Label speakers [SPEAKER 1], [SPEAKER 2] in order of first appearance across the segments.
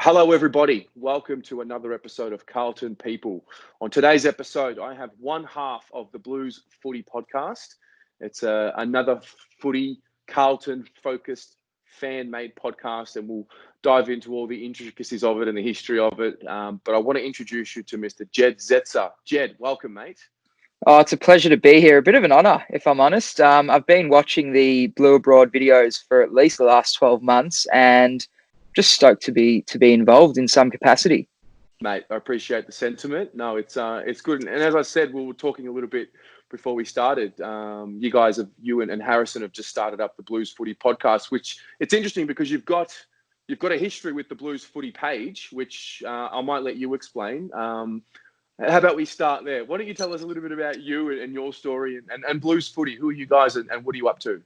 [SPEAKER 1] Hello, everybody. Welcome to another episode of Carlton People. On today's episode, I have one half of the Blues Footy Podcast. It's another footy Carlton-focused, fan-made podcast, and we'll dive into all the intricacies of it and the history of it. But I want to introduce you to Mr. Jedd Zetzer. Jedd, welcome, mate.
[SPEAKER 2] Oh, it's a pleasure to be here. A bit of an honour, if I'm honest. I've been watching the Blue Abroad videos for at least the last 12 months and just stoked to be involved in some capacity.
[SPEAKER 1] Mate, I appreciate the sentiment. No, it's good. And as I said, we were talking a little bit before we started. You and Harrison have just started up the Blues Footy Podcast, which it's interesting because you've got a history with the Blues Footy page, which I might let you explain. How about we start there? Why don't you tell us a little bit about you and your story and Blues Footy? Who are you guys and what are you up to?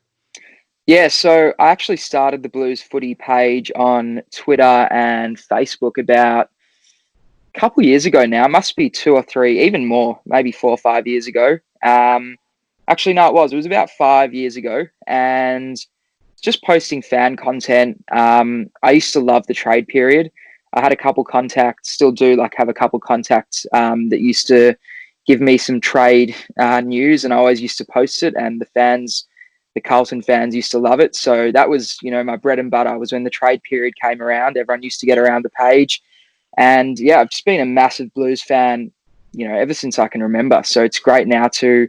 [SPEAKER 2] Yeah, so I actually started the Blues Footy page on Twitter and Facebook about a couple of years ago now. It must be 2 or 3, even more, maybe 4 or 5 years ago. Actually, no, it was about 5 years ago. And just posting fan content. I used to love the trade period. I had a couple contacts, still do have a couple contacts that used to give me some trade news, and I always used to post it, and the Carlton fans used to love it. So that was, my bread and butter was when the trade period came around. Everyone used to get around the page. And yeah, I've just been a massive Blues fan, ever since I can remember. So it's great now to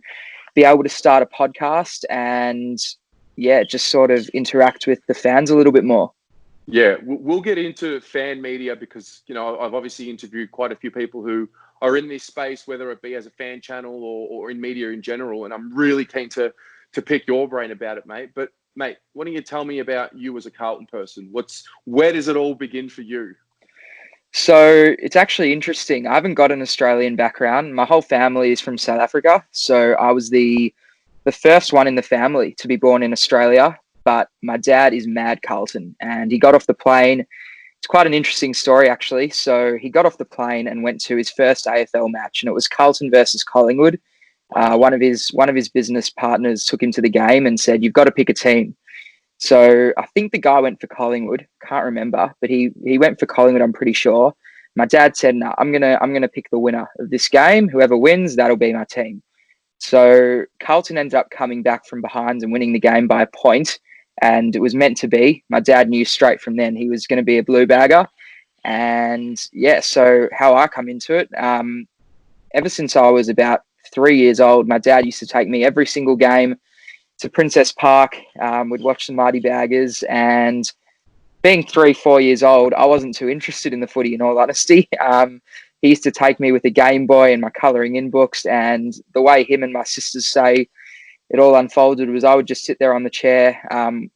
[SPEAKER 2] be able to start a podcast and just sort of interact with the fans a little bit more.
[SPEAKER 1] Yeah, we'll get into fan media because, I've obviously interviewed quite a few people who are in this space, whether it be as a fan channel or in media in general. And I'm really keen to pick your brain about it, mate. But, mate, why don't you tell me about you as a Carlton person? Where does it all begin for you?
[SPEAKER 2] So it's actually interesting. I haven't got an Australian background. My whole family is from South Africa. So I was the first one in the family to be born in Australia. But my dad is mad Carlton, and he got off the plane. It's quite an interesting story, actually. So he got off the plane and went to his first AFL match, and it was Carlton versus Collingwood. One of his business partners took him to the game and said, "You've got to pick a team." So I think the guy went for Collingwood. Can't remember, but he went for Collingwood. I'm pretty sure. My dad said, "No, I'm gonna pick the winner of this game. Whoever wins, that'll be my team." So Carlton ended up coming back from behind and winning the game by a point. And it was meant to be. My dad knew straight from then he was going to be a blue bagger. And yeah, so how I come into it, ever since I was about 3 years old, my dad used to take me every single game to Princess Park. We'd watch the Mighty Baggers, and being 3-4 years old, I wasn't too interested in the footy, in all honesty. He used to take me with a Game Boy and my colouring in books, and the way him and my sisters say it all unfolded was I would just sit there on the chair,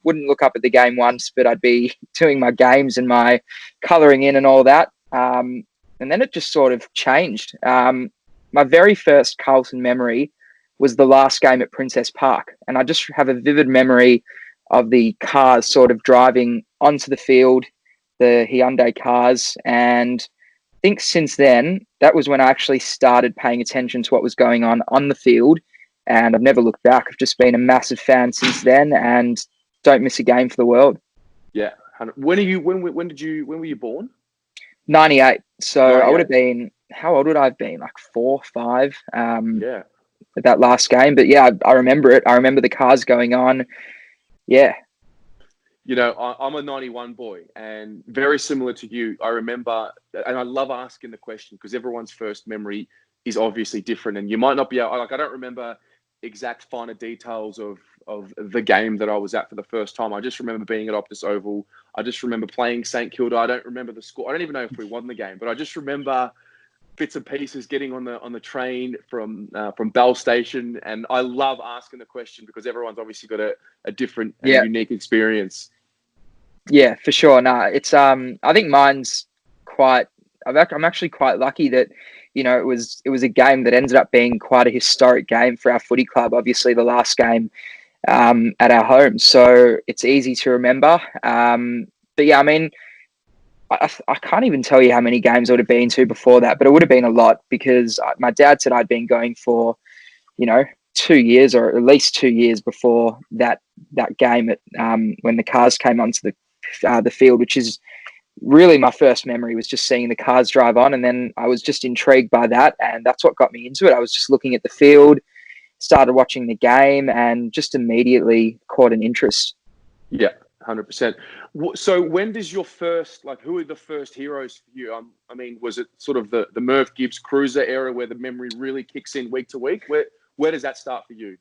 [SPEAKER 2] wouldn't look up at the game once, but I'd be doing my games and my colouring in and all that. And then it just sort of changed. My very first Carlton memory was the last game at Princess Park. And I just have a vivid memory of the cars sort of driving onto the field, the Hyundai cars. And I think since then, that was when I actually started paying attention to what was going on the field. And I've never looked back. I've just been a massive fan since then, and don't miss a game for the world.
[SPEAKER 1] Yeah. When were you born?
[SPEAKER 2] 98. So
[SPEAKER 1] 98.
[SPEAKER 2] I would have been, how old would I have been? Like 4, 5.
[SPEAKER 1] Yeah.
[SPEAKER 2] At that last game. But yeah, I remember it. I remember the cars going on. Yeah.
[SPEAKER 1] I'm a 91 boy, and very similar to you. I remember, and I love asking the question because everyone's first memory is obviously different, and you might not be able, I don't remember exact finer details of the game that I was at for the first time. I just remember being at Optus Oval. I just remember playing St Kilda. I don't remember the score. I don't even know if we won the game, but I just remember bits and pieces getting on the train from Bell Station. And I love asking the question because everyone's obviously got a different and unique experience.
[SPEAKER 2] Yeah, for sure. No, it's I think mine's quite. I'm actually quite lucky that it was a game that ended up being quite a historic game for our footy club. Obviously, the last game at our home, so it's easy to remember. But yeah, I mean, I can't even tell you how many games I would have been to before that, but it would have been a lot because my dad said I'd been going for 2 years or at least 2 years before that game at when the cars came onto the field, which is really my first memory was just seeing the cars drive on, and then I was just intrigued by that, and that's what got me into it. I was just looking at the field, started watching the game, and just immediately caught an interest.
[SPEAKER 1] Yeah, 100%. So when does your first, like, who are the first heroes for you? I mean, was it sort of the Murph Gibbs cruiser era where the memory really kicks in week to week? Where does that start for you?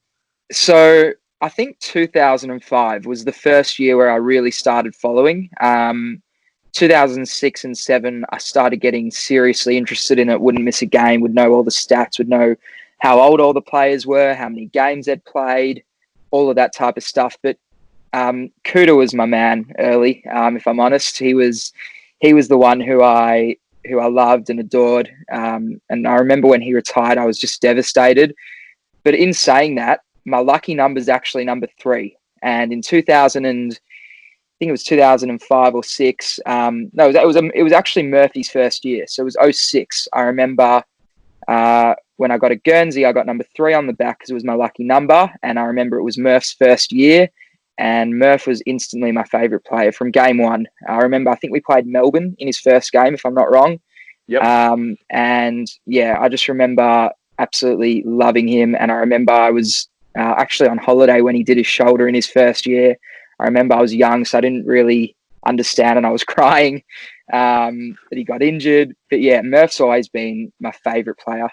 [SPEAKER 2] So I think 2005 was the first year where I really started following. 2006 and 7, I started getting seriously interested in it. Wouldn't miss a game, would know all the stats, would know how old all the players were, how many games they'd played, all of that type of stuff. But Kuda was my man early. If I'm honest, he was the one who I loved and adored. And I remember when he retired, I was just devastated. But in saying that, my lucky number is actually number 3. And in 2000 and I think it was 2005 or 6. No, it was actually Murphy's first year. So it was 06. I remember when I got a Guernsey, I got number 3 on the back because it was my lucky number. And I remember it was Murph's first year. And Murph was instantly my favourite player from game 1. I remember, I think we played Melbourne in his first game, if I'm not wrong.
[SPEAKER 1] Yep.
[SPEAKER 2] And yeah, I just remember absolutely loving him. And I remember I was actually on holiday when he did his shoulder in his first year. I remember I was young, so I didn't really understand, and I was crying that he got injured. But yeah, Murph's always been my favourite player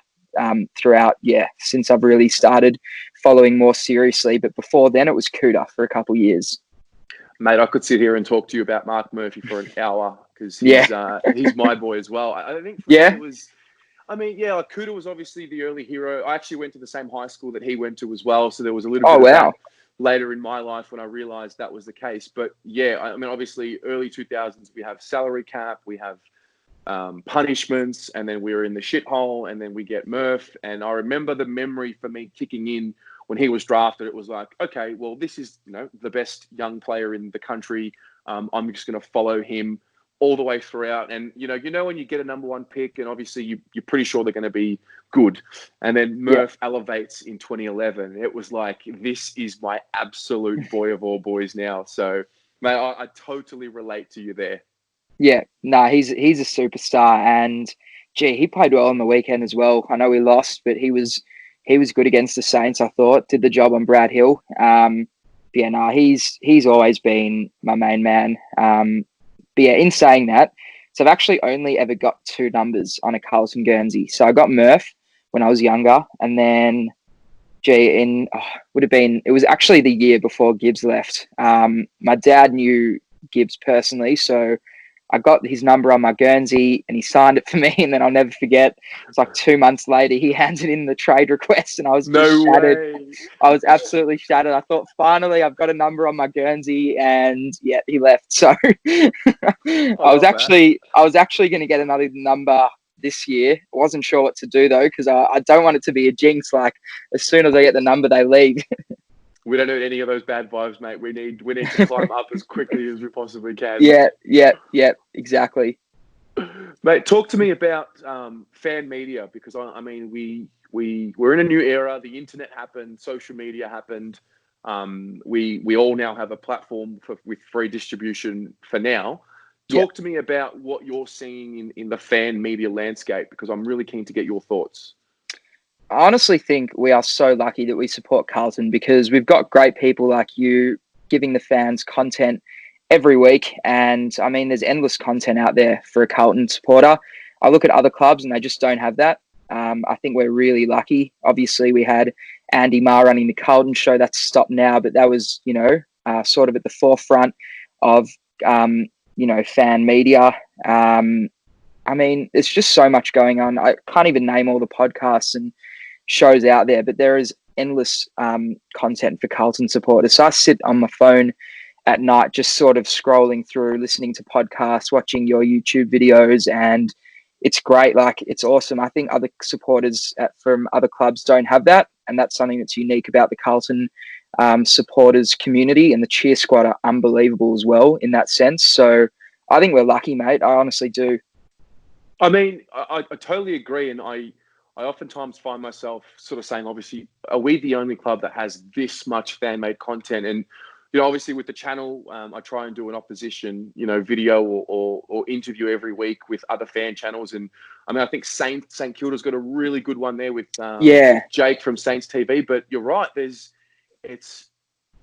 [SPEAKER 2] throughout, since I've really started following more seriously. But before then, it was Kuda for a couple of years.
[SPEAKER 1] Mate, I could sit here and talk to you about Mark Murphy for an hour because he's my boy as well. I think for me it was, like Kuda was obviously the early hero. I actually went to the same high school that he went to as well, so there was a little bit of that later in my life when I realized that was the case. But yeah, I mean, obviously early 2000s, we have salary cap, we have punishments, and then we're in the shithole, and then we get Murph. And I remember the memory for me kicking in when he was drafted. It was like, okay, well, this is, the best young player in the country. I'm just going to follow him all the way throughout. And, when you get a number 1 pick, and obviously you're pretty sure they're going to be good. And then Murph elevates in 2011. It was like, this is my absolute boy of all boys now. So, mate, I totally relate to you there.
[SPEAKER 2] Yeah, no, he's a superstar, and gee, he played well on the weekend as well. I know we lost, but he was good against the Saints. I thought did the job on Brad Hill. He's always been my main man. But yeah, in saying that, so I've actually only ever got 2 numbers on a Carlton Guernsey. So I got Murph when I was younger, and then it was actually the year before Gibbs left. My dad knew Gibbs personally, so I got his number on my Guernsey and he signed it for me. And then I'll never forget, it's like 2 months later, he handed in the trade request and I was just shattered. I was absolutely shattered. I thought, finally, I've got a number on my Guernsey, and yeah, he left. So I was actually going to get another number this year. I wasn't sure what to do though, because I don't want it to be a jinx. Like, as soon as I get the number, they leave.
[SPEAKER 1] We don't need any of those bad vibes, mate. We need to climb up as quickly as we possibly can.
[SPEAKER 2] Yeah, exactly.
[SPEAKER 1] Mate, talk to me about fan media, because I mean we're in a new era. The internet happened, social media happened. We all now have a platform with free distribution for now. Talk to me about what you're seeing in the fan media landscape, because I'm really keen to get your thoughts.
[SPEAKER 2] I honestly think we are so lucky that we support Carlton, because we've got great people like you giving the fans content every week. And I mean, there's endless content out there for a Carlton supporter. I look at other clubs and they just don't have that. I think we're really lucky. Obviously, we had Andy Marr running the Carlton show. That's stopped now, but that was, sort of at the forefront of, fan media. I mean, there's just so much going on. I can't even name all the podcasts and shows out there, but there is endless content for Carlton supporters. So I sit on my phone at night just sort of scrolling through, listening to podcasts, watching your YouTube videos, and it's great. Like, it's awesome. I think other supporters from other clubs don't have that, and that's something that's unique about the Carlton supporters community, and the cheer squad are unbelievable as well in that sense. So I think we're lucky, mate. I honestly do.
[SPEAKER 1] I mean, I totally agree, and I oftentimes find myself sort of saying, obviously, are we the only club that has this much fan-made content? And, obviously with the channel, I try and do an opposition, video or interview every week with other fan channels. And I mean, I think St Kilda's got a really good one there with Jake from Saints TV. But you're right,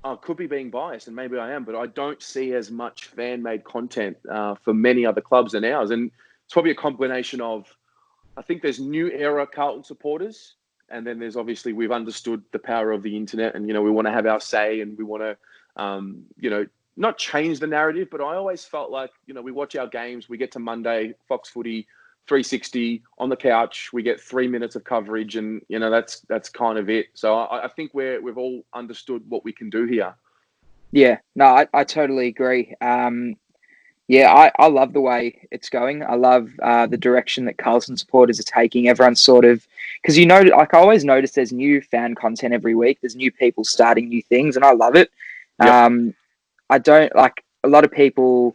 [SPEAKER 1] I could be being biased, and maybe I am, but I don't see as much fan-made content for many other clubs than ours. And it's probably a combination of, I think there's new era Carlton supporters, and then there's obviously we've understood the power of the internet, and we want to have our say, and we want to, not change the narrative. But I always felt like, we watch our games, we get to Monday, Fox Footy, 360 on the couch, we get 3 minutes of coverage, and that's kind of it. So I think we've all understood what we can do here.
[SPEAKER 2] Yeah, no, I totally agree. I love the way it's going. I love the direction that Carlton supporters are taking. Everyone's sort of, because like I always notice there's new fan content every week. There's new people starting new things, and I love it. Yep. I don't like a lot of people.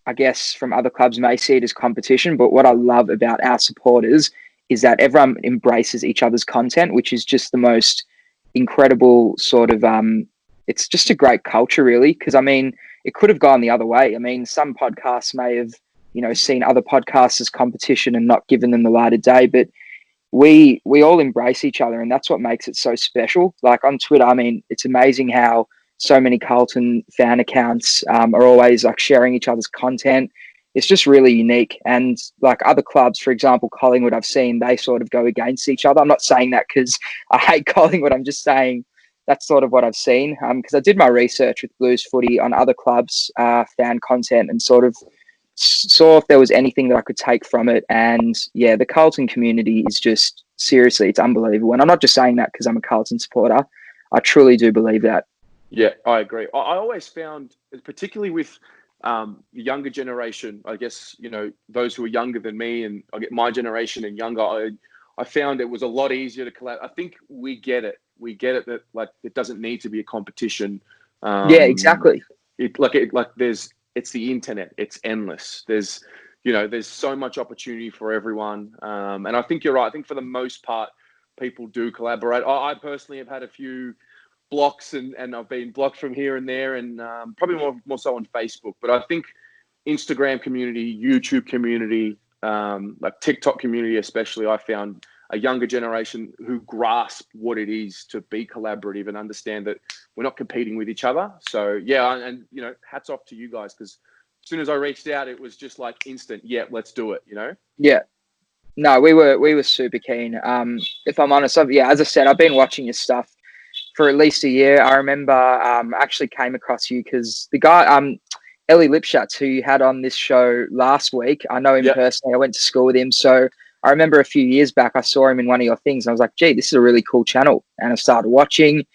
[SPEAKER 2] I guess from other clubs may see it as competition, but what I love about our supporters is that everyone embraces each other's content, which is just the most incredible sort of, it's just a great culture really. Because I mean, it could have gone the other way. I mean, some podcasts may have, seen other podcasts as competition and not given them the light of day, but we all embrace each other, and that's what makes it so special. Like on Twitter, I mean, it's amazing how so many Carlton fan accounts are always like sharing each other's content. It's just really unique. And like other clubs, for example, Collingwood, I've seen they sort of go against each other. I'm not saying that because I hate Collingwood. I'm just saying that's sort of what I've seen. Because I did my research with Blues Footy on other clubs' fan content and sort of saw if there was anything that I could take from it. And yeah, the Carlton community is just, seriously, it's unbelievable. And I'm not just saying that because I'm a Carlton supporter. I truly do believe that.
[SPEAKER 1] Yeah, I agree. I always found, particularly with the younger generation, I guess, those who are younger than me, and I get my generation and younger, I found it was a lot easier to collaborate. I think we get it. We get it that like it doesn't need to be a competition.
[SPEAKER 2] Yeah, exactly.
[SPEAKER 1] It's the internet. It's endless. There's so much opportunity for everyone. And I think you're right. I think for the most part, people do collaborate. I personally have had a few blocks and I've been blocked from here and there, and probably more so on Facebook. But I think Instagram community, YouTube community, like TikTok community especially, I found a younger generation who grasp what it is to be collaborative and understand that we're not competing with each other. So yeah, and hats off to you guys, because as soon as I reached out, it was just like instant. Yeah, let's do it.
[SPEAKER 2] Yeah. No, we were super keen. If I'm honest, as I said, I've been watching your stuff for at least a year. I remember actually came across you because the guy, Ellie Lipschutz, who you had on this show last week, I know him personally. I went to school with him. So I remember a few years back, I saw him in one of your things and I was like, gee, this is a really cool channel. And I started watching.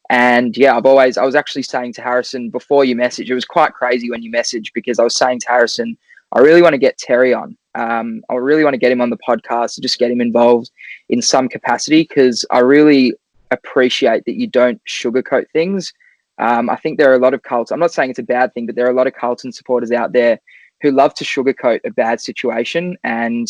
[SPEAKER 2] And yeah, I was actually saying to Harrison before you messaged, it was quite crazy when you messaged, because I was saying to Harrison, I really want to get Terry on. I really want to get him on the podcast, just get him involved in some capacity, because I really appreciate that you don't sugarcoat things. I think there are a lot of Carlton, I'm not saying it's a bad thing, but there are a lot of Carlton supporters out there who love to sugarcoat a bad situation. And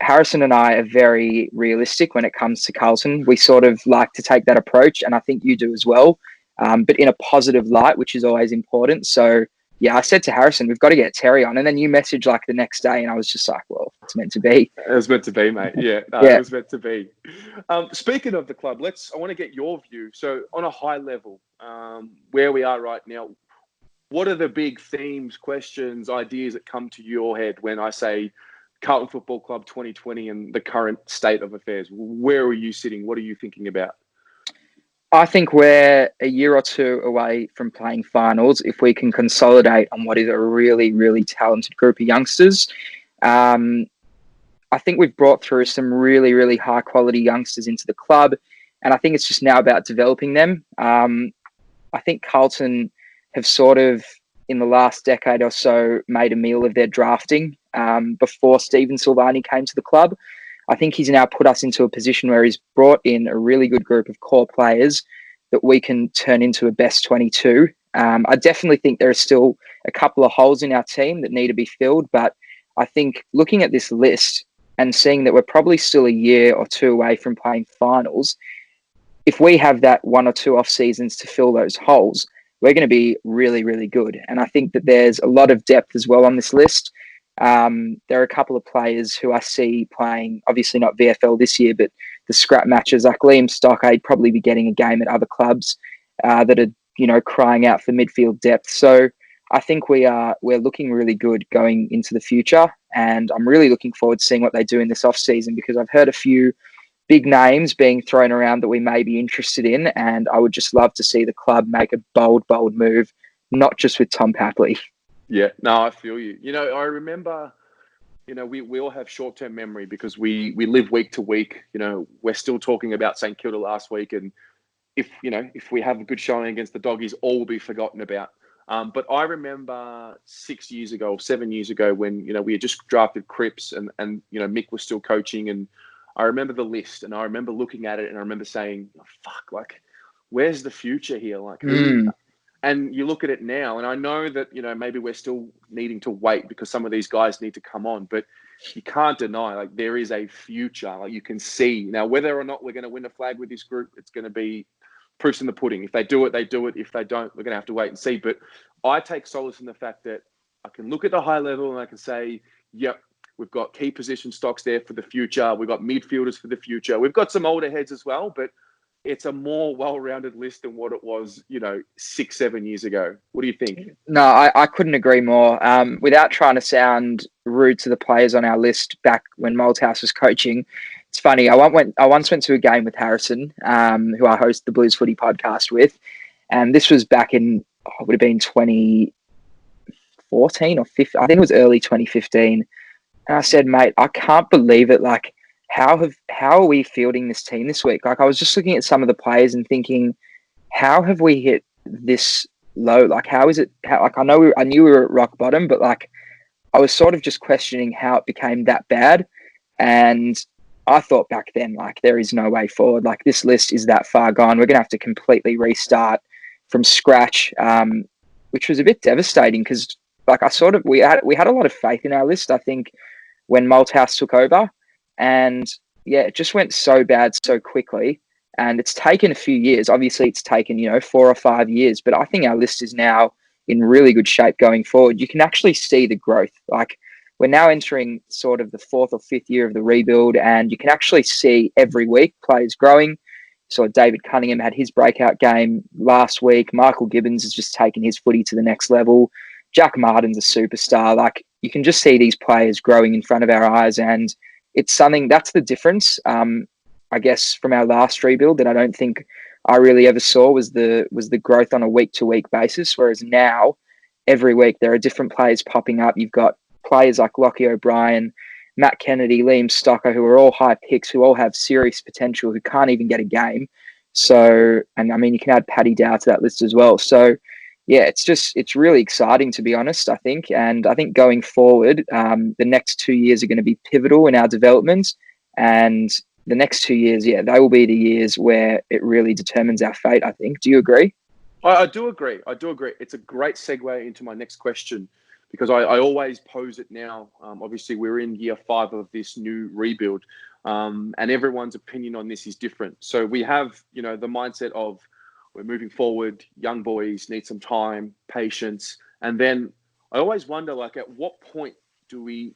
[SPEAKER 2] Harrison and I are very realistic when it comes to Carlton. We sort of like to take that approach, and I think you do as well, but in a positive light, which is always important. So yeah, I said to Harrison, we've got to get Terry on. And then you messaged like the next day and I was just like, well, it's meant to be.
[SPEAKER 1] It was meant to be, mate. Yeah, It was meant to be. Speaking of the club, I want to get your view. So on a high level, where we are right now, what are the big themes, questions, ideas that come to your head when I say Carlton Football Club 2020 and the current state of affairs? Where are you sitting? What are you thinking about?
[SPEAKER 2] I think we're a year or two away from playing finals if we can consolidate on what is a really, really talented group of youngsters. I think we've brought through some really, really high quality youngsters into the club, and I think it's just now about developing them. I think Carlton have sort of, in the last decade or so, made a meal of their drafting before Stephen Silvani came to the club. I think he's now put us into a position where he's brought in a really good group of core players that we can turn into a best 22. I definitely think there are still a couple of holes in our team that need to be filled, but I think looking at this list and seeing that we're probably still a year or two away from playing finals, if we have that 1 or 2 off seasons to fill those holes, I think we're going to be really, really good. And I think that there's a lot of depth as well on this list. There are a couple of players who I see playing, obviously not VFL this year, but the scrap matches, like Liam Stockade probably be getting a game at other clubs that are, crying out for midfield depth. So I think we're looking really good going into the future. And I'm really looking forward to seeing what they do in this off season, because I've heard a few big names being thrown around that we may be interested in. And I would just love to see the club make a bold move, not just with Tom Papley.
[SPEAKER 1] Yeah, no, I feel you. I remember, we all have short-term memory because we live week to week. We're still talking about St Kilda last week. And if we have a good showing against the Doggies, all will be forgotten about. But I remember 6 years ago, 7 years ago, when, we had just drafted Cripps and Mick was still coaching. And I remember the list and I remember looking at it and I remember saying, oh, fuck, like, where's the future here? Like, and you look at it now, and I know that, maybe we're still needing to wait because some of these guys need to come on, but you can't deny, like, there is a future. Like, you can see now whether or not we're going to win a flag with this group. It's going to be proofs in the pudding. If they do it, they do it. If they don't, we're going to have to wait and see. But I take solace in the fact that I can look at the high level and I can say, yep, we've got key position stocks there for the future. We've got midfielders for the future. We've got some older heads as well, but it's a more well-rounded list than what it was, 6-7 years ago. What do you think?
[SPEAKER 2] No, I couldn't agree more. Without trying to sound rude to the players on our list back when Malthouse was coaching, it's funny. I once went to a game with Harrison, who I host the Blues Footy Podcast with, and this was back in, it would have been 2014 or 15. I think it was early 2015. And I said, mate, I can't believe it. Like, how are we fielding this team this week? Like, I was just looking at some of the players and thinking, how have we hit this low? Like, how is it? Like, I knew we were at rock bottom, but like, I was sort of just questioning how it became that bad. And I thought back then, like, there is no way forward. Like, this list is that far gone. We're gonna have to completely restart from scratch, which was a bit devastating because, like, we had a lot of faith in our list. I think when Malthouse took over. And yeah, it just went so bad so quickly. And it's taken a few years. Obviously, it's taken, 4 or 5 years. But I think our list is now in really good shape going forward. You can actually see the growth. Like, we're now entering sort of the 4th or 5th year of the rebuild. And you can actually see every week players growing. So David Cunningham had his breakout game last week. Michael Gibbons has just taken his footy to the next level. Jack Martin's a superstar. Like, you can just see these players growing in front of our eyes. And it's something that's the difference, I guess, from our last rebuild that I don't think I really ever saw was the growth on a week-to-week basis. Whereas now, every week there are different players popping up. You've got players like Lockie O'Brien, Matt Kennedy, Liam Stocker, who are all high picks, who all have serious potential, who can't even get a game. So, and I mean, you can add Paddy Dow to that list as well. So, yeah, it's really exciting, to be honest, I think. And I think going forward, the next 2 years are going to be pivotal in our development. And the next 2 years, yeah, they will be the years where it really determines our fate, I think. Do you agree?
[SPEAKER 1] I do agree. It's a great segue into my next question because I always pose it now. Obviously, we're in year 5 of this new rebuild, and everyone's opinion on this is different. So we have, the mindset of, we're moving forward, young boys need some time, patience. And then I always wonder, like, at what point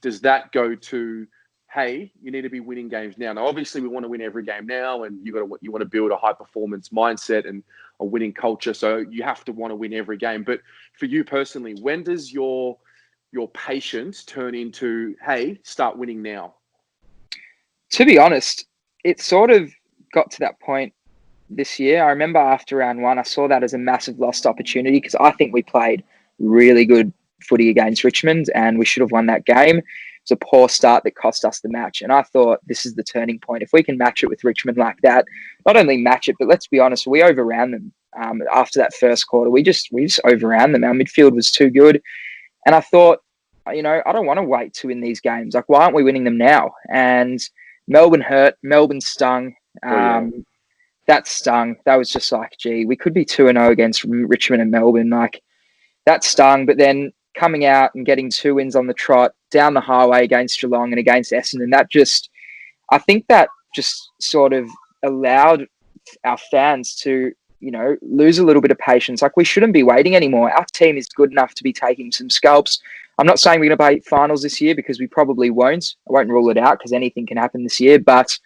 [SPEAKER 1] does that go to, hey, you need to be winning games now? Now, obviously, we want to win every game now, and you want to build a high performance mindset and a winning culture. So you have to want to win every game. But for you personally, when does your patience turn into, hey, start winning now?
[SPEAKER 2] To be honest, it sort of got to that point this year. I remember after round 1, I saw that as a massive lost opportunity because I think we played really good footy against Richmond and we should have won that game. It was a poor start that cost us the match. And I thought, this is the turning point. If we can match it with Richmond like that, not only match it, but let's be honest, we overran them after that first quarter. We just overran them. Our midfield was too good. And I thought, I don't want to wait to win these games. Like, why aren't we winning them now? And Melbourne hurt. Melbourne stung. That stung. That was just like, gee, we could be 2-0 against Richmond and Melbourne. Like, that stung. But then coming out and getting 2 wins on the trot down the highway against Geelong and against Essendon, I think that just sort of allowed our fans to, lose a little bit of patience. Like, we shouldn't be waiting anymore. Our team is good enough to be taking some scalps. I'm not saying we're going to play finals this year, because we probably won't. I won't rule it out, because anything can happen this year. But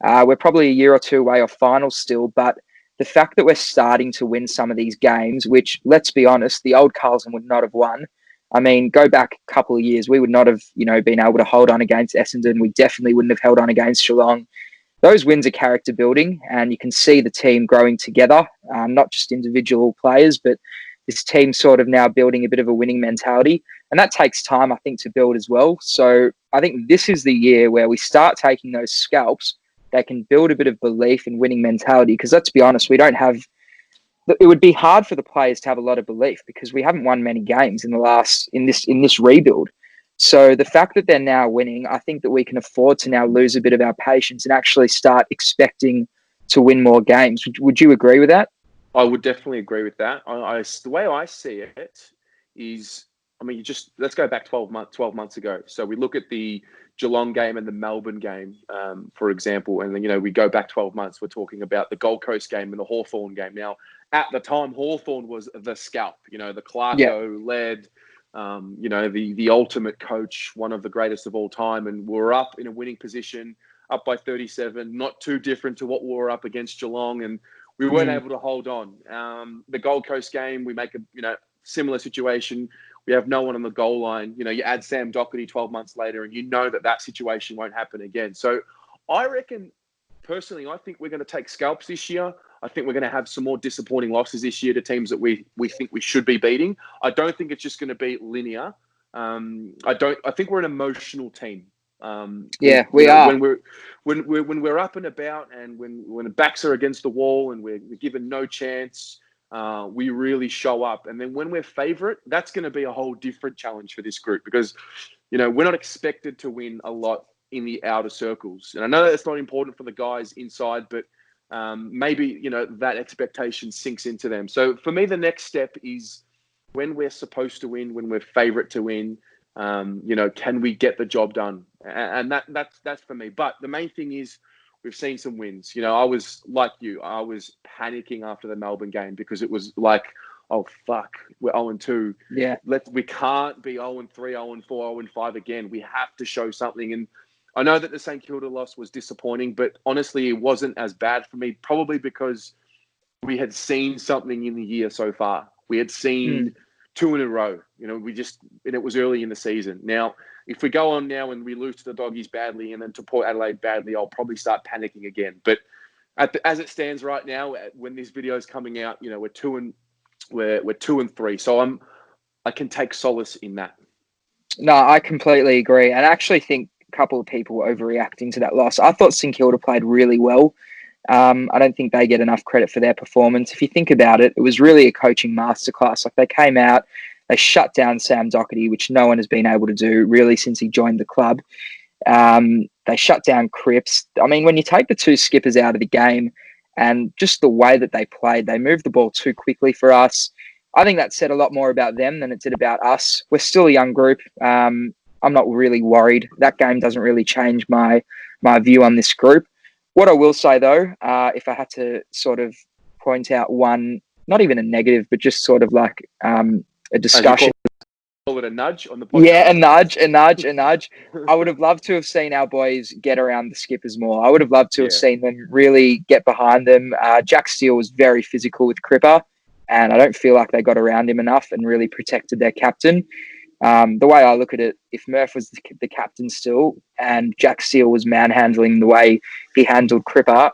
[SPEAKER 2] we're probably a year or two away off finals still. But the fact that we're starting to win some of these games, which, let's be honest, the old Carlton would not have won. I mean, go back a couple of years, we would not have, been able to hold on against Essendon. We definitely wouldn't have held on against Geelong. Those wins are character building, and you can see the team growing together, not just individual players, but this team sort of now building a bit of a winning mentality. And that takes time, I think, to build as well. So I think this is the year where we start taking those scalps that can build a bit of belief in winning mentality. Because let's be honest, we don't have, it would be hard for the players to have a lot of belief, because we haven't won many games in this rebuild. So the fact that they're now winning, I think that we can afford to now lose a bit of our patience and actually start expecting to win more games. Would you agree with that?
[SPEAKER 1] I would definitely agree with that. The way I see it is, I mean, let's go back 12 months ago. So we look at the Geelong game and the Melbourne game, for example, and then, we go back 12 months. We're talking about the Gold Coast game and the Hawthorn game. Now, at the time, Hawthorn was the scalp, the Clarko-led, the ultimate coach, one of the greatest of all time. And we're up in a winning position, up by 37, not too different to what we were up against Geelong. And we weren't able to hold on. The Gold Coast game, we make a similar situation. We have no one on the goal line. You add Sam Doherty 12 months later, and that situation won't happen again. So I reckon, personally, I think we're going to take scalps this year. I think we're going to have some more disappointing losses this year to teams that we think we should be beating. I don't think it's just going to be linear. I think we're an emotional team.
[SPEAKER 2] We are.
[SPEAKER 1] When we're up and about, and when the backs are against the wall and we're given no chance, we really show up. And then when we're favourite, that's going to be a whole different challenge for this group, because we're not expected to win a lot in the outer circles. And I know that's not important for the guys inside, but maybe that expectation sinks into them. So for me, the next step is, when we're supposed to win, when we're favourite to win, can we get the job done? And that's for me. But the main thing is, we've seen some wins. I was like you. I was panicking after the Melbourne game, because it was like, oh fuck, we're 0-2.
[SPEAKER 2] Yeah.
[SPEAKER 1] We can't be 0-3, 0-4, 0-5 again. We have to show something. And I know that the St Kilda loss was disappointing, but honestly, it wasn't as bad for me. Probably because we had seen something in the year so far. We had seen 2 in a row. And it was early in the season. Now, if we go on now and we lose to the Doggies badly, and then to Port Adelaide badly, I'll probably start panicking again. But as it stands right now, when this video is coming out, we're 2-3. So I can take solace in that.
[SPEAKER 2] No, I completely agree. And I actually think a couple of people were overreacting to that loss. I thought St Kilda played really well. I don't think they get enough credit for their performance. If you think about it, it was really a coaching masterclass. Like, they came out, they shut down Sam Doherty, which no one has been able to do really since he joined the club. They shut down Cripps. I mean, when you take the 2 skippers out of the game, and just the way that they played, they moved the ball too quickly for us. I think that said a lot more about them than it did about us. We're still a young group. I'm not really worried. That game doesn't really change my view on this group. What I will say, though, if I had to sort of point out one, not even a negative, but just sort of like a discussion.
[SPEAKER 1] Call it a nudge on the podcast?
[SPEAKER 2] Yeah, a nudge. I would have loved to have seen our boys get around the skippers more. I would have loved to have seen them really get behind them. Jack Steele was very physical with Cripper, and I don't feel like they got around him enough and really protected their captain. The way I look at it, if Murph was the captain still and Jack Steele was manhandling the way he handled Cripper,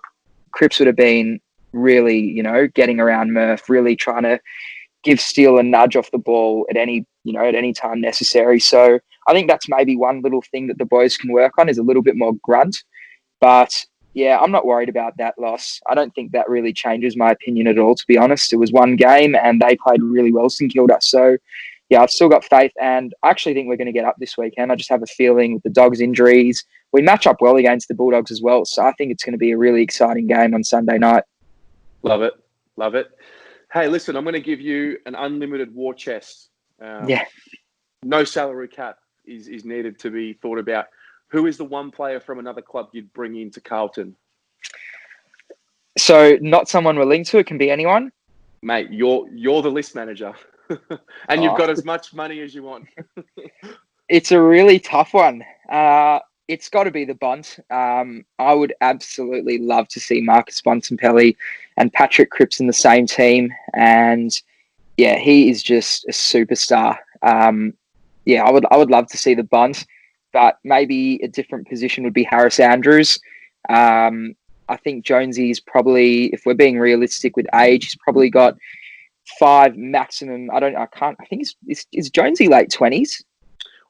[SPEAKER 2] Cripps would have been really, getting around Murph, really trying to give Steele a nudge off the ball at any time necessary. So I think that's maybe one little thing that the boys can work on, is a little bit more grunt. But yeah, I'm not worried about that loss. I don't think that really changes my opinion at all, to be honest. It was one game and they played really well, St Kilda. So yeah, I've still got faith, and I actually think we're going to get up this weekend. I just have a feeling with the Dogs' injuries, we match up well against the Bulldogs as well. So I think it's going to be a really exciting game on Sunday night.
[SPEAKER 1] Love it. Hey, listen, I'm going to give you an unlimited war chest. No salary cap is needed to be thought about. Who is the one player from another club you'd bring into Carlton?
[SPEAKER 2] So not someone we're linked to. It can be anyone.
[SPEAKER 1] Mate, you're the list manager, and you've
[SPEAKER 2] Oh,
[SPEAKER 1] got as much money as you want.
[SPEAKER 2] it's a really tough one. It's got to be the Bunt. I would absolutely love to see Marcus Bontempelli and Patrick Cripps in the same team. And yeah, he is just a superstar. Yeah, I would love to see the Bunt, but maybe a different position would be Harris Andrews. I think Jonesy's probably, if we're being realistic with age, he's probably got 5 maximum. I think is Jonesy late 20s?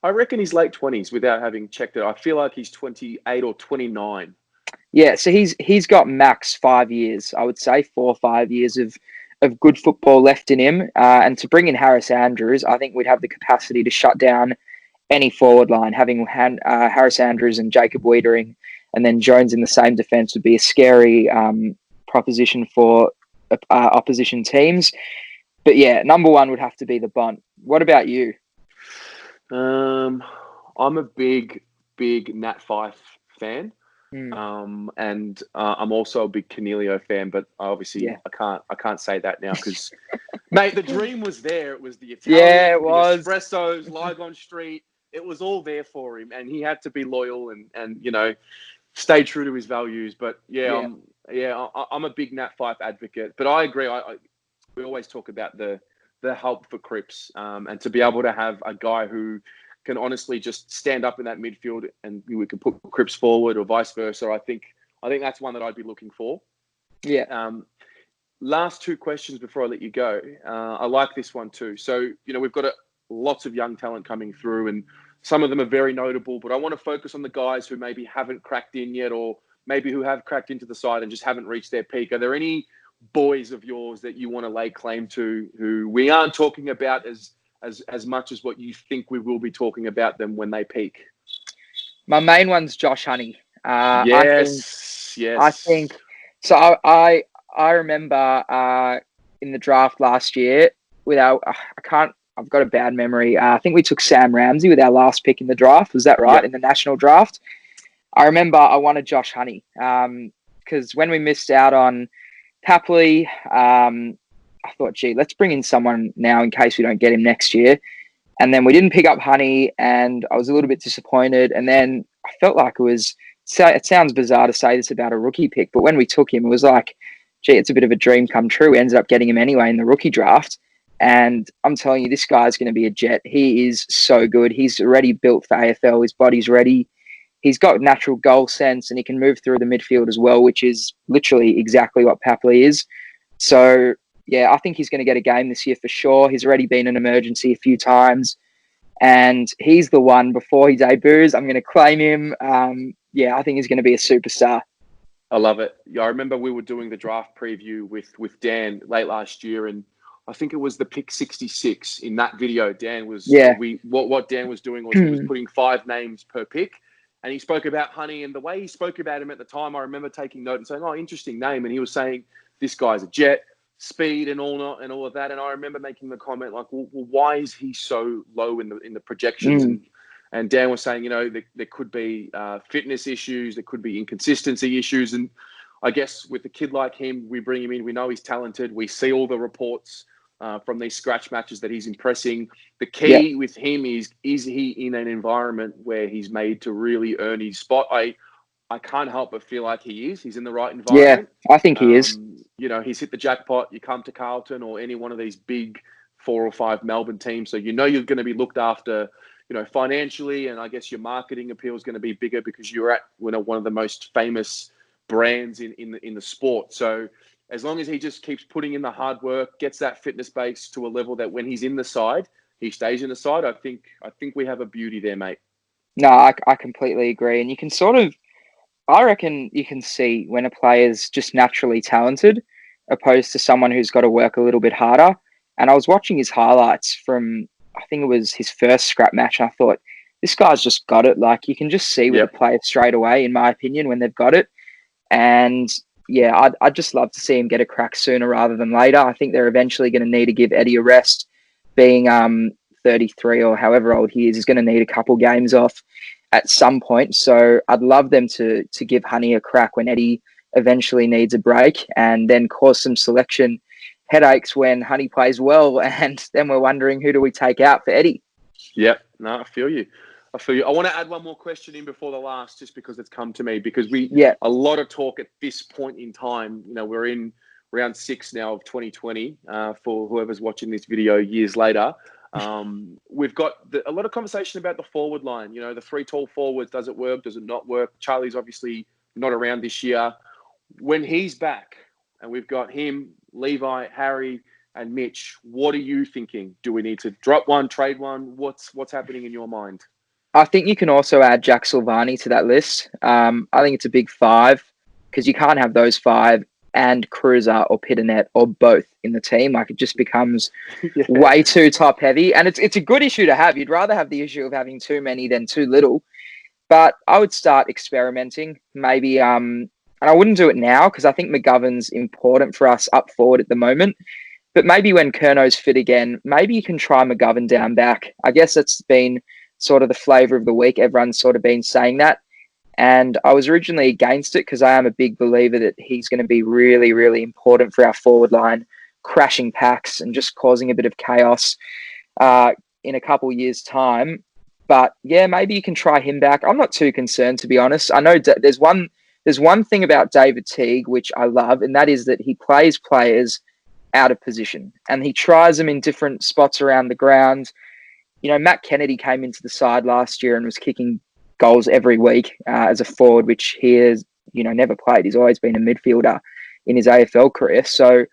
[SPEAKER 1] I reckon he's late 20s without having checked it. I feel like he's 28 or 29.
[SPEAKER 2] Yeah, so he's got max 5 years. I would say 4 or 5 years of good football left in him. And to bring in Harris Andrews, I think we'd have the capacity to shut down any forward line. Having Harris Andrews and Jacob Wiedering and then Jones in the same defence would be a scary proposition for opposition teams. But yeah, number one would have to be the Bunt. What about you?
[SPEAKER 1] I'm a big Nat Fyfe fan. And I'm also a big Cornelio fan, but obviously I can't say that now because, mate, the dream was there. It was the Italian,
[SPEAKER 2] it was.
[SPEAKER 1] the espressos, Lygon Street. It was all there for him, and he had to be loyal and stay true to his values. But I'm a big Nat Fyfe advocate. But I agree. We always talk about the help for Cripps, and to be able to have a guy who can honestly just stand up in that midfield and we can put Cripps forward or vice versa. I think that's one that I'd be looking for.
[SPEAKER 2] Yeah.
[SPEAKER 1] Last 2 questions before I let you go. I like this one too. So, we've got lots of young talent coming through and some of them are very notable, but I want to focus on the guys who maybe haven't cracked in yet or maybe who have cracked into the side and just haven't reached their peak. Are there any boys of yours that you want to lay claim to who we aren't talking about as much as what you think we will be talking about them when they peak?
[SPEAKER 2] My main one's Josh Honey.
[SPEAKER 1] Yes.
[SPEAKER 2] I think so. I remember in the draft last year I've got a bad memory. I think we took Sam Ramsey with our last pick in the draft. Was that right? Yep. In the national draft? I remember I wanted Josh Honey because when we missed out on Papley, I thought, gee, let's bring in someone now in case we don't get him next year. And then we didn't pick up Honey, and I was a little bit disappointed. And then I felt like it sounds bizarre to say this about a rookie pick, but when we took him, it was like, gee, it's a bit of a dream come true. We ended up getting him anyway in the rookie draft. And I'm telling you, this guy's going to be a jet. He is so good. He's already built for AFL. His body's ready. He's got natural goal sense and he can move through the midfield as well, which is literally exactly what Papley is. So, yeah, I think he's going to get a game this year for sure. He's already been an emergency a few times. And he's the one before he debuts. I'm going to claim him. I think he's going to be a superstar.
[SPEAKER 1] I love it. Yeah, I remember we were doing the draft preview with Dan late last year, and I think it was the pick 66 in that video. Dan was what Dan was doing was he was putting 5 names per pick, and he spoke about Honey, and the way he spoke about him at the time, I remember taking note and saying, "Oh, interesting name," and he was saying this guy's a jet. Speed and all of that, and I remember making the comment like, "Well, why is he so low in the projections?" And Dan was saying, there could be fitness issues, there could be inconsistency issues, and I guess with a kid like him, we bring him in. We know he's talented. We see all the reports from these scratch matches that he's impressing. The key with him is he in an environment where he's made to really earn his spot? I can't help but feel like he is. He's in the right environment.
[SPEAKER 2] Yeah, I think he is.
[SPEAKER 1] He's hit the jackpot. You come to Carlton or any one of these big 4 or 5 Melbourne teams, so you're going to be looked after, financially, and I guess your marketing appeal is going to be bigger because you're at one of the most famous brands in the sport. So as long as he just keeps putting in the hard work, gets that fitness base to a level that when he's in the side, he stays in the side. I think we have a beauty there, mate.
[SPEAKER 2] No, I completely agree, and you can I reckon you can see when a player's just naturally talented opposed to someone who's got to work a little bit harder. And I was watching his highlights from, I think it was his first scrap match, and I thought, this guy's just got it. Like, you can just see with a player straight away, in my opinion, when they've got it. And yeah, I'd just love to see him get a crack sooner rather than later. I think they're eventually going to need to give Eddie a rest. Being 33 or however old he is, he's going to need a couple games off at some point. So I'd love them to give Honey a crack when Eddie eventually needs a break, and then cause some selection headaches when Honey plays well, and then we're wondering who do we take out for Eddie.
[SPEAKER 1] Yep. No, I feel you. I want to add one more question in before the last, just because it's come to me, because a lot of talk at this point in time. We're in round 6 now of 2020. For whoever's watching this video years later, we've got a lot of conversation about the forward line. The 3 tall forwards. Does it work? Does it not work? Charlie's obviously not around this year. When he's back, and we've got him, Levi, Harry, and Mitch, what are you thinking? Do we need to drop one, trade one? What's happening in your mind?
[SPEAKER 2] I think you can also add Jack Silvani to that list. I think it's a big 5 because you can't have those 5 and Cruiser or Pitternet or both in the team. Like, it just becomes way too top heavy. And it's a good issue to have. You'd rather have the issue of having too many than too little. But I would start experimenting. Maybe, and I wouldn't do it now because I think McGovern's important for us up forward at the moment. But maybe when Curno's fit again, maybe you can try McGovern down back. I guess it's been sort of the flavour of the week. Everyone's sort of been saying that. And I was originally against it because I am a big believer that he's going to be really, really important for our forward line, crashing packs and just causing a bit of chaos in a couple years' time. But yeah, maybe you can try him back. I'm not too concerned, to be honest. I know there's one thing about David Teague, which I love, and that is that he plays players out of position and he tries them in different spots around the ground. Matt Kennedy came into the side last year and was kicking goals every week as a forward, which he has, never played. He's always been a midfielder in his AFL career. So,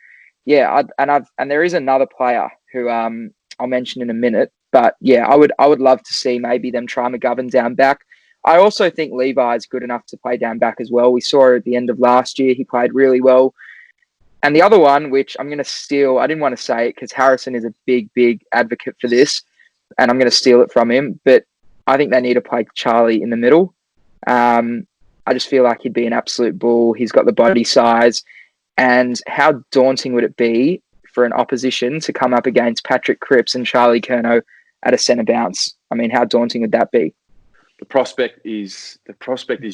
[SPEAKER 2] yeah, and there is another player who I'll mention in a minute. But yeah, I would love to see maybe them try McGovern down back. I also think Levi is good enough to play down back as well. We saw at the end of last year he played really well. And the other one, which I'm going to steal, I didn't want to say it because Harrison is a big, big advocate for this, and I'm going to steal it from him, but I think they need to play Charlie in the middle. I just feel like he'd be an absolute bull. He's got the body size. And how daunting would it be for an opposition to come up against Patrick Cripps and Charlie Curnow at a centre bounce? I mean, how daunting would that be?
[SPEAKER 1] The prospect is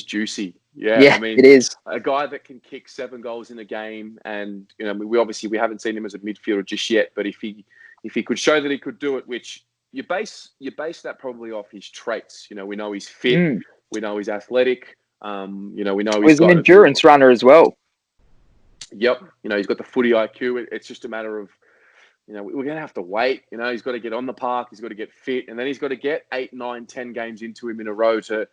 [SPEAKER 1] juicy. Yeah,
[SPEAKER 2] it is.
[SPEAKER 1] A guy that can kick 7 goals in a game, and we haven't seen him as a midfielder just yet. But if he could show that he could do it, which you base that probably off his traits. We know he's fit. We know he's athletic. We know he's
[SPEAKER 2] an endurance runner as well.
[SPEAKER 1] Yep. He's got the footy IQ. It's just a matter of, we're going to have to wait. He's got to get on the park. He's got to get fit, and then he's got to get 8, 9, 10 games into him in a row to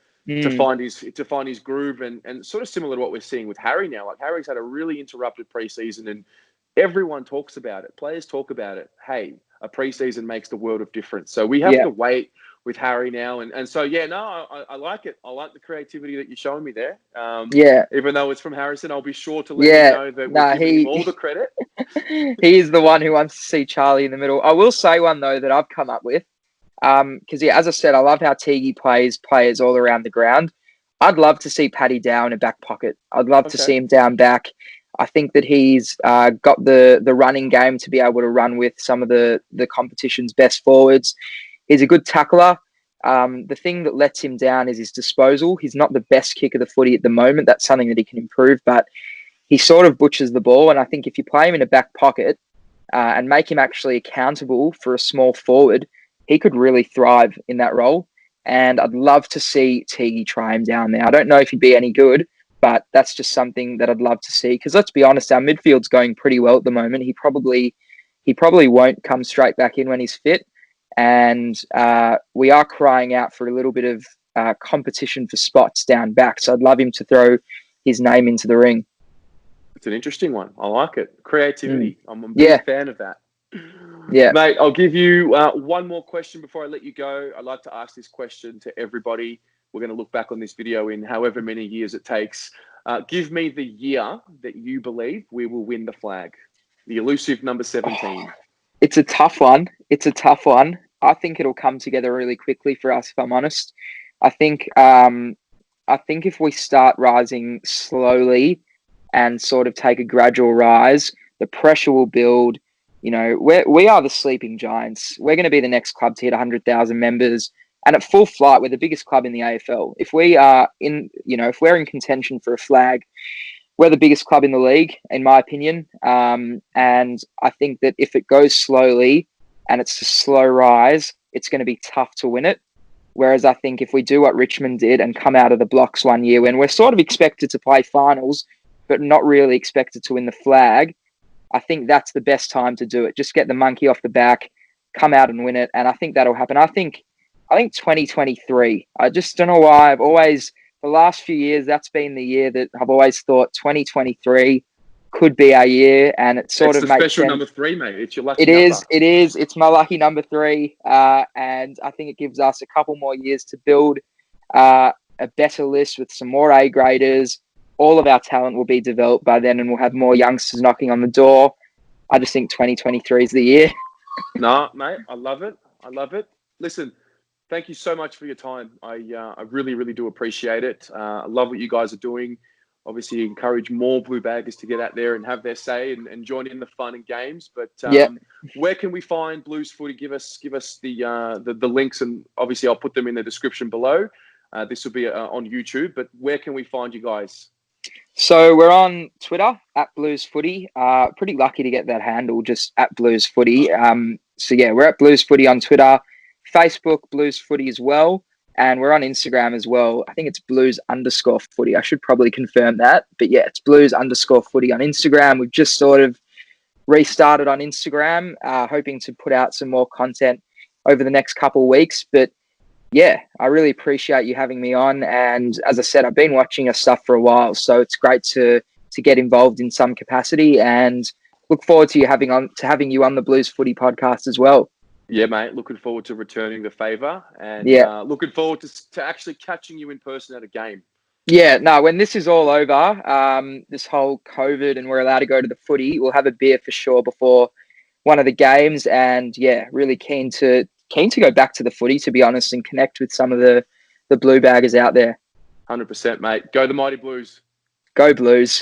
[SPEAKER 1] find his groove, and sort of similar to what we're seeing with Harry now. Like, Harry's had a really interrupted preseason, and everyone talks about it. Players talk about it. Hey, a preseason makes the world of difference. So we have to wait with Harry now. And so, I like it. I like the creativity that you're showing me there. Even though it's from Harrison, I'll be sure to let you know that we're giving him all the credit.
[SPEAKER 2] He is the one who wants to see Charlie in the middle. I will say one, though, that I've come up with. Because, as I said, I love how Teague plays players all around the ground. I'd love to see Paddy Dow in a back pocket. I'd love to see him down back. I think that he's got the running game to be able to run with some of the competition's best forwards. He's a good tackler. The thing that lets him down is his disposal. He's not the best kick of the footy at the moment. That's something that he can improve, but he sort of butchers the ball. And I think if you play him in a back pocket and make him actually accountable for a small forward, he could really thrive in that role. And I'd love to see Teague try him down there. I don't know if he'd be any good, but that's just something that I'd love to see. Because let's be honest, our midfield's going pretty well at the moment. He probably won't come straight back in when he's fit. And we are crying out for a little bit of competition for spots down back. So I'd love him to throw his name into the ring.
[SPEAKER 1] It's an interesting one. I like it. Creativity. I'm a big fan of that.
[SPEAKER 2] Yeah.
[SPEAKER 1] Mate, I'll give you one more question before I let you go. I'd like to ask this question to everybody. We're going to look back on this video in however many years it takes. Give me the year that you believe we will win the flag. The elusive number 17.
[SPEAKER 2] It's a tough one. I think it'll come together really quickly for us, if I'm honest. I think if we start rising slowly and sort of take a gradual rise, the pressure will build. We are the sleeping giants. We're going to be the next club to hit 100,000 members. And at full flight, we're the biggest club in the AFL. If we are if we're in contention for a flag, we're the biggest club in the league, in my opinion. And I think that if it goes slowly and it's a slow rise, it's going to be tough to win it. Whereas I think if we do what Richmond did and come out of the blocks one year when we're sort of expected to play finals, but not really expected to win the flag, I think that's the best time to do it. Just get the monkey off the back, come out and win it. And I think that'll happen. I think 2023, I just don't know why. I've always, the last few years, that's been the year that I've always thought 2023 could be our year. And it sort
[SPEAKER 1] It's
[SPEAKER 2] of
[SPEAKER 1] the
[SPEAKER 2] makes
[SPEAKER 1] special
[SPEAKER 2] sense.
[SPEAKER 1] number 3, mate. It's your lucky
[SPEAKER 2] It
[SPEAKER 1] number.
[SPEAKER 2] is. It's my lucky number 3. And I think it gives us a couple more years to build a better list with some more A graders. All of our talent will be developed by then and we'll have more youngsters knocking on the door. I just think 2023 is the year.
[SPEAKER 1] No, mate, I love it. Listen, thank you so much for your time. I really, really do appreciate it. I love what you guys are doing. Obviously, encourage more blue baggers to get out there and have their say and join in the fun and games. But where can we find Blues Footy? Give us the links, and obviously I'll put them in the description below. This will be on YouTube. But where can we find you guys?
[SPEAKER 2] So we're on Twitter at Blues Footy. Pretty lucky to get that handle, just at Blues Footy. So yeah, we're at Blues Footy on Twitter, Facebook Blues Footy as well, and we're on Instagram as well. I think it's Blues_Footy. I should probably confirm that, but yeah, it's Blues_Footy on Instagram. We've just sort of restarted on Instagram, hoping to put out some more content over the next couple of weeks, but yeah, I really appreciate you having me on. And as I said, I've been watching your stuff for a while, so it's great to get involved in some capacity. And look forward to having you on the Blues Footy podcast as well.
[SPEAKER 1] Yeah, mate. Looking forward to returning the favour, and looking forward to actually catching you in person at a game.
[SPEAKER 2] Yeah, no, when this is all over, this whole COVID and we're allowed to go to the footy, we'll have a beer for sure before one of the games. And yeah, really keen to go back to the footy, to be honest, and connect with some of the blue baggers out there.
[SPEAKER 1] 100%, mate. Go the Mighty Blues.
[SPEAKER 2] Go Blues.